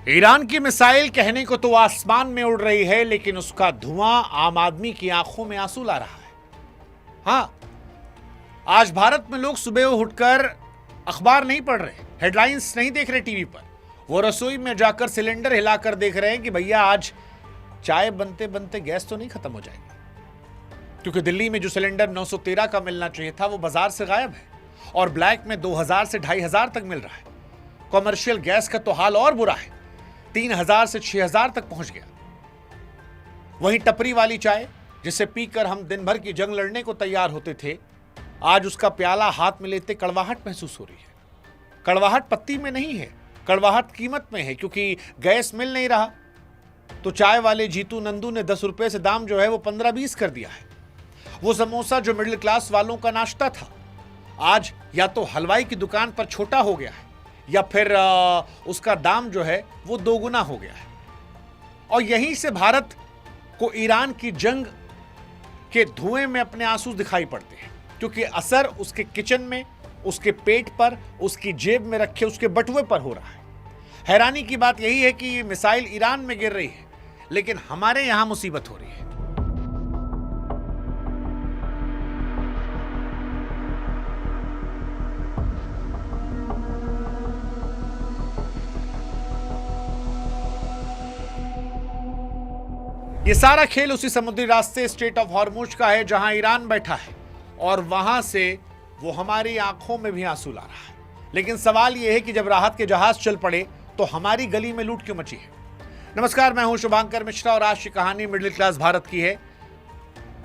Iran की missile कहने को तो आसमान में उड़ रही है, लेकिन उसका धुआं आम आदमी की आंखों में आंसू ला रहा है। हां, आज भारत में लोग सुबह उठकर अखबार नहीं पढ़ रहे, हेडलाइंस नहीं देख रहे टीवी पर, वो रसोई में जाकर सिलेंडर हिलाकर देख रहे हैं कि भैया आज चाय बनते बनते गैस तो नहीं खत्म हो जाएगी। क्योंकि दिल्ली में जो सिलेंडर 913 का मिलना चाहिए था वो बाजार से गायब है और ब्लैक में 2000 से 2500 तक मिल रहा है। कॉमर्शियल गैस का तो हाल और बुरा है, 3000 से 6000 तक पहुंच गया। वहीं टपरी वाली चाय जिसे पीकर हम दिन भर की जंग लड़ने को तैयार होते थे, आज उसका प्याला हाथ में लेते कड़वाहट महसूस हो रही है। कड़वाहट पत्ती में नहीं है, कड़वाहट कीमत में है, क्योंकि गैस मिल नहीं रहा। तो चाय वाले जीतू नंदू ने 10 रुपए से दाम जो है वो 15-20 कर दिया है। वो समोसा जो मिडिल क्लास वालों का नाश्ता था, आज या तो हलवाई की दुकान पर छोटा हो गया है या फिर उसका दाम जो है वो दोगुना हो गया है। और यहीं से भारत को ईरान की जंग के धुएं में अपने आंसू दिखाई पड़ते हैं, क्योंकि असर उसके किचन में, उसके पेट पर, उसकी जेब में रखे उसके बटुए पर हो रहा है। हैरानी की बात यही है कि ये मिसाइल ईरान में गिर रही है, लेकिन हमारे यहां मुसीबत हो रही है। ये सारा खेल उसी समुद्री रास्ते स्ट्रेट ऑफ हॉर्मुज का है, जहां ईरान बैठा है और वहां से वो हमारी आंखों में भी आंसू ला रहा है। लेकिन सवाल यह है कि जब राहत के जहाज चल पड़े तो हमारी गली में लूट क्यों मची है। नमस्कार, मैं हूं शुभांकर मिश्रा और आज की कहानी मिडिल क्लास भारत की है।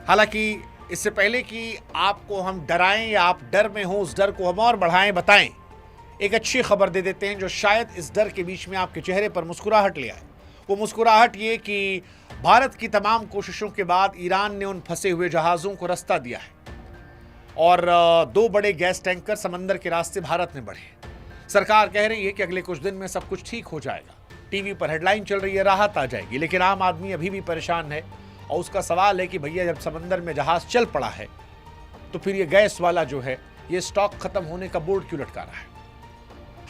हालांकि इससे पहले कि आपको हम डराएं या आप डर में हो, उस डर को हम और बढ़ाएं, बताएं, एक अच्छी खबर दे देते हैं जो शायद इस डर के बीच में आपके चेहरे पर मुस्कुराहट ले आए। वो मुस्कुराहट ये कि भारत की तमाम कोशिशों के बाद ईरान ने उन फंसे हुए जहाज़ों को रास्ता दिया है और 2 बड़े गैस टैंकर समंदर के रास्ते भारत में बढ़े। सरकार कह रही है कि अगले कुछ दिन में सब कुछ ठीक हो जाएगा। टीवी पर हेडलाइन चल रही है, राहत आ जाएगी, लेकिन आम आदमी अभी भी परेशान है। और उसका सवाल है कि भैया जब समंदर में जहाज चल पड़ा है तो फिर ये गैस वाला जो है ये स्टॉक खत्म होने का बोर्ड क्यों लटका रहा है।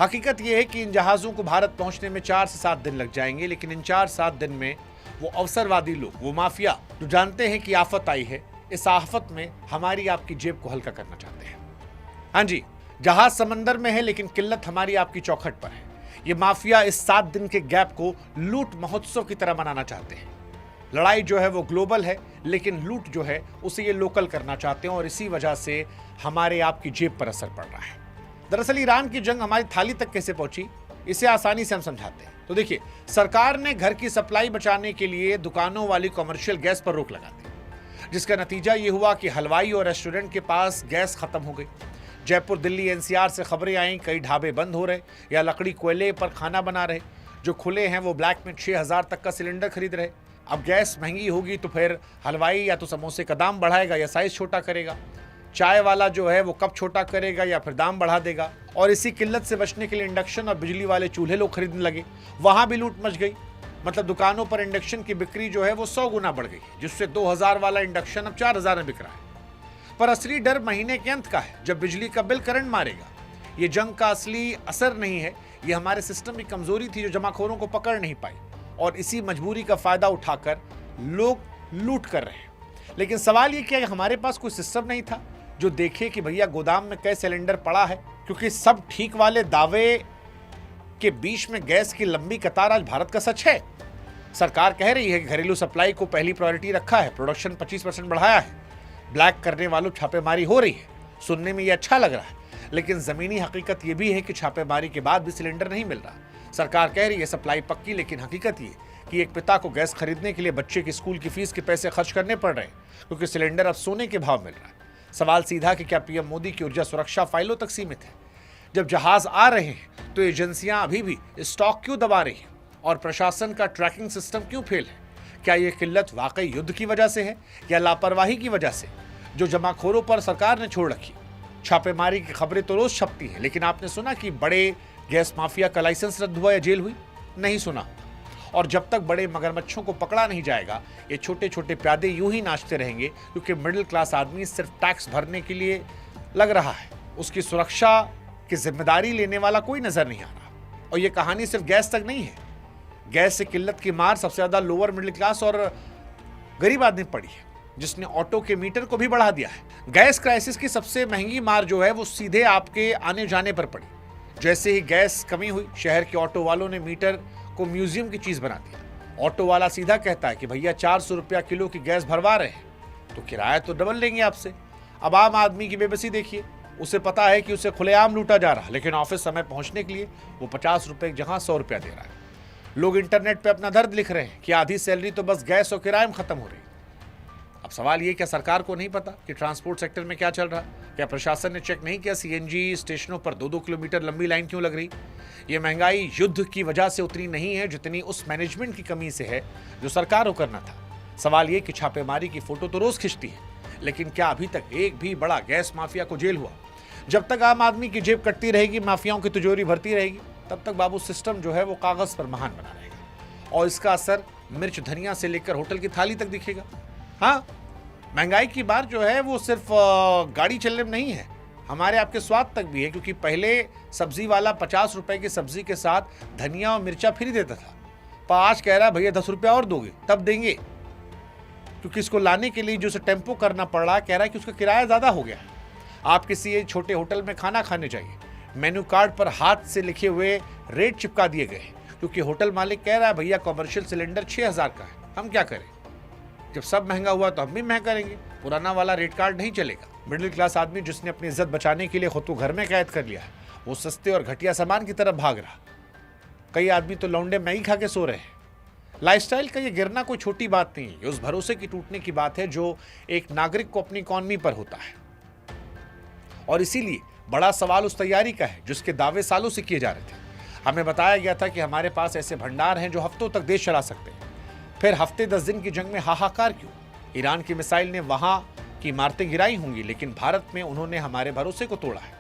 हकीकत यह है कि इन जहाज़ों को भारत पहुंचने में 4 से 7 दिन लग जाएंगे, लेकिन इन 4-7 दिन में वो अवसरवादी लोग, वो माफिया जो जानते हैं कि आफत आई है, इस आफत में हमारी आपकी जेब को हल्का करना चाहते हैं। हाँ जी, जहाज समंदर में है लेकिन किल्लत हमारी आपकी चौखट पर है। ये माफिया इस 7 दिन के गैप को लूट महोत्सव की तरह मनाना चाहते हैं। लड़ाई जो है वो ग्लोबल है, लेकिन लूट जो है उसे ये लोकल करना चाहते हैं और इसी वजह से हमारे आपकी जेब पर असर पड़ रहा है। दरअसल ईरान की जंग हमारी थाली तक कैसे पहुंची, इसे आसानी से हम समझाते हैं। तो देखिए, सरकार ने घर की सप्लाई बचाने के लिए दुकानों वाली कमर्शियल गैस पर रोक लगा दी, जिसका नतीजा ये हुआ कि हलवाई और रेस्टोरेंट के पास गैस खत्म हो गई। जयपुर, दिल्ली, एनसीआर से खबरें आईं, कई ढाबे बंद हो रहे या लकड़ी कोयले पर खाना बना रहे। जो खुले हैं वो ब्लैक में 6000 तक का सिलेंडर खरीद रहे। अब गैस महंगी होगी तो फिर हलवाई या तो समोसे का दाम बढ़ाएगा या साइज छोटा करेगा। चाय वाला जो है वो कप छोटा करेगा या फिर दाम बढ़ा देगा। और इसी किल्लत से बचने के लिए इंडक्शन और बिजली वाले चूल्हे लोग खरीदने लगे। वहां भी लूट मच गई। मतलब दुकानों पर इंडक्शन की बिक्री जो है वो 100 गुना बढ़ गई, जिससे 2000 वाला इंडक्शन अब 4000 में बिक रहा है। पर असली डर महीने के अंत का है, जब बिजली का बिल करंट मारेगा। ये जंग का असली असर नहीं है, ये हमारे सिस्टम की कमजोरी थी जो जमाखोरों को पकड़ नहीं पाई, और इसी मजबूरी का फायदा उठाकर लोग लूट कर रहे हैं। लेकिन सवाल ये क्या, हमारे पास कोई सिस्टम नहीं था जो देखे कि भैया गोदाम में कई सिलेंडर पड़ा है। क्योंकि सब ठीक वाले दावे के बीच में गैस की लंबी कतार आज भारत का सच है। सरकार कह रही है कि घरेलू सप्लाई को पहली प्रायोरिटी रखा है, प्रोडक्शन 25% बढ़ाया है, ब्लैक करने वालों छापेमारी हो रही है। सुनने में ये अच्छा लग रहा है, लेकिन जमीनी हकीकत ये भी है कि छापेमारी के बाद भी सिलेंडर नहीं मिल रहा। सरकार कह रही है सप्लाई पक्की, लेकिन हकीकत ये कि एक पिता को गैस खरीदने के लिए बच्चे की स्कूल की फीस के पैसे खर्च करने पड़ रहे हैं, क्योंकि सिलेंडर अब सोने के भाव मिल रहा है। सवाल सीधा कि क्या पीएम मोदी की ऊर्जा सुरक्षा फाइलों तक सीमित है? जब जहाज आ रहे हैं तो एजेंसियां अभी भी स्टॉक क्यों दबा रही हैं और प्रशासन का ट्रैकिंग सिस्टम क्यों फेल है? क्या यह किल्लत वाकई युद्ध की वजह से है या लापरवाही की वजह से जो जमाखोरों पर सरकार ने छोड़ रखी? छापेमारी की खबरें तो रोज छपती हैं, लेकिन आपने सुना कि बड़े गैस माफिया का लाइसेंस रद्द हुआ या जेल हुई? नहीं सुना। और जब तक बड़े मगरमच्छों को पकड़ा नहीं जाएगा, ये छोटे छोटे प्यादे यूं ही नाचते रहेंगे, क्योंकि मिडिल क्लास आदमी सिर्फ टैक्स भरने के लिए लग रहा है। उसकी सुरक्षा की जिम्मेदारी लेने वाला कोई नजर नहीं आ रहा। और ये कहानी सिर्फ गैस तक नहीं है, गैस से किल्लत की मार सबसे ज्यादा लोअर मिडिल क्लास और गरीब आदमी पड़ी है, जिसने ऑटो के मीटर को भी बढ़ा दिया है। गैस क्राइसिस की सबसे महंगी मार जो है वो सीधे आपके आने जाने पर पड़ी। जैसे ही गैस कमी हुई, शहर के ऑटो वालों ने मीटर को म्यूजियम की चीज बना दिया। ऑटो वाला सीधा कहता है कि भैया 400 रुपया किलो की गैस भरवा रहे हैं तो किराया तो डबल लेंगे आपसे। अब आम आदमी की बेबसी देखिए, उसे पता है कि उसे खुलेआम लूटा जा रहा है, लेकिन ऑफिस समय पहुंचने के लिए वो 50 रुपए की जगह 100 रुपया दे रहा है। लोग इंटरनेट पे अपना दर्द लिख रहे हैं कि आधी सैलरी तो बस गैस और किराए में खत्म हो रही है। अब सवाल ये, क्या सरकार को नहीं पता कि ट्रांसपोर्ट सेक्टर में क्या चल रहा है? क्या प्रशासन ने चेक नहीं किया सीएनजी स्टेशनों पर 2-2 किलोमीटर लंबी लाइन क्यों लग रही? ये महंगाई युद्ध की वजह से उतनी नहीं है जितनी उस मैनेजमेंट की कमी से है जो सरकार को करना था। सवाल ये कि छापेमारी की फोटो तो रोज खिंचती है, लेकिन क्या अभी तक एक भी बड़ा गैस माफिया को जेल हुआ? जब तक आम आदमी की जेब कटती रहेगी, माफियाओं की तिजोरी भरती रहेगी, तब तक बाबू सिस्टम जो है वो कागज पर महान बना रहेगा और इसका असर मिर्च धनिया से लेकर होटल की थाली तक दिखेगा। हाँ, महंगाई की बात जो है वो सिर्फ गाड़ी चलने में नहीं है, हमारे आपके स्वाद तक भी है। क्योंकि पहले सब्जी वाला 50 रुपए की सब्जी के साथ धनिया और मिर्चा फ्री देता था, पर आज कह रहा है भैया 10 रुपया और दोगे तब देंगे, क्योंकि इसको लाने के लिए जो उसे टेम्पो करना पड़ रहा है, कह रहा है कि उसका किराया ज्यादा हो गया है। आप किसी छोटे होटल में खाना खाने जाइए, मेन्यू कार्ड पर हाथ से लिखे हुए रेट चिपका दिए गए, क्योंकि होटल मालिक कह रहा है भैया कमर्शियल सिलेंडर 6000 का है, हम क्या करें? जब सब महंगा हुआ तो हम भी महंगा करेंगे, पुराना वाला रेट कार्ड नहीं चलेगा। मिडिल क्लास आदमी जिसने अपनी इज्जत बचाने के लिए खुद को घर में कैद कर लिया है, वो सस्ते और घटिया सामान की तरफ भाग रहा। कई आदमी तो लौंडे मैगी खा के सो रहे हैं। लाइफस्टाइल का ये गिरना कोई छोटी बात नहीं है, ये उस भरोसे की टूटने की बात है जो एक नागरिक को अपनी इकॉनमी पर होता है। और इसीलिए बड़ा सवाल उस तैयारी का है जिसके दावे सालों से किए जा रहे थे। हमें बताया गया था कि हमारे पास ऐसे भंडार हैं जो हफ्तों तक देश चला सकते हैं। फिर हफ्ते 10 दिन की जंग में हाहाकार क्यों? ईरान की मिसाइल ने वहां की इमारतें गिराई होंगी, लेकिन भारत में उन्होंने हमारे भरोसे को तोड़ा है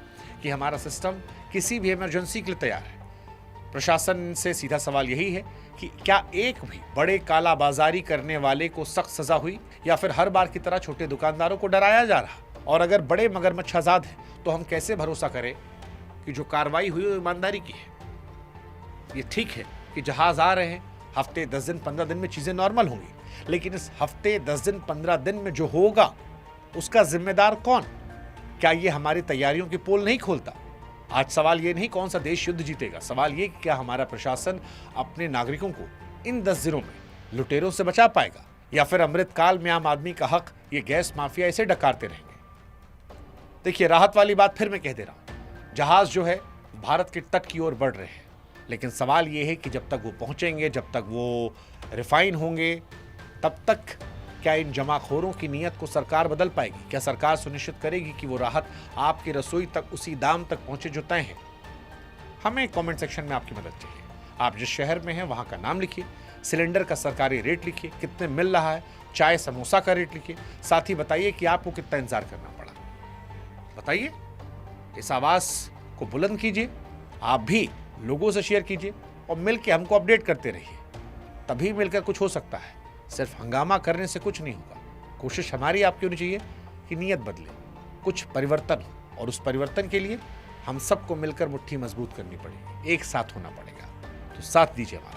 कि हमारा सिस्टम किसी भी इमरजेंसी के लिए तैयार है। प्रशासन से सीधा सवाल यही है कि क्या एक भी बड़े कालाबाजारी करने वाले को सख्त सजा हुई, या फिर हर बार की तरह छोटे दुकानदारों को डराया जा रहा? और अगर बड़े मगरमच्छ आजाद हैं तो हम कैसे भरोसा करें कि जो कार्रवाई हुई वो ईमानदारी की है? ये ठीक है कि जहाज आ रहे हैं, हफ्ते 10 दिन 15 दिन में चीजें नॉर्मल होंगी, लेकिन इस हफ्ते 10 दिन 15 दिन में जो होगा उसका जिम्मेदार कौन? क्या ये हमारी तैयारियों की पोल नहीं खोलता? आज सवाल ये नहीं कौन सा देश युद्ध जीतेगा, सवाल ये कि क्या हमारा प्रशासन अपने नागरिकों को इन 10 दिनों में लुटेरों से बचा पाएगा, या फिर अमृतकाल में आम आदमी का हक ये गैस माफिया इसे डकारते रहेंगे? देखिए, राहत वाली बात फिर मैं कह दे रहा हूं, जहाज जो है भारत के तट की ओर बढ़ रहे हैं, लेकिन सवाल ये है कि जब तक वो पहुंचेंगे, जब तक वो रिफाइन होंगे, तब तक क्या इन जमाखोरों की नीयत को सरकार बदल पाएगी? क्या सरकार सुनिश्चित करेगी कि वो राहत आपकी रसोई तक उसी दाम तक पहुंचे जो तय है? हमें कमेंट सेक्शन में आपकी मदद चाहिए। आप जिस शहर में हैं वहां का नाम लिखिए, सिलेंडर का सरकारी रेट लिखिए, कितने मिल रहा है, चाय समोसा का रेट लिखिए, साथ ही बताइए कि आपको कितना इंतजार करना पड़ा। बताइए, इस आवाज को बुलंद कीजिए, आप भी लोगों से शेयर कीजिए और मिलकर हमको अपडेट करते रहिए। तभी मिलकर कुछ हो सकता है, सिर्फ हंगामा करने से कुछ नहीं होगा। कोशिश हमारी आपकी होनी चाहिए कि नीयत बदले, कुछ परिवर्तन हो, और उस परिवर्तन के लिए हम सबको मिलकर मुट्ठी मजबूत करनी पड़ेगी, एक साथ होना पड़ेगा। तो साथ दीजिए हमारा।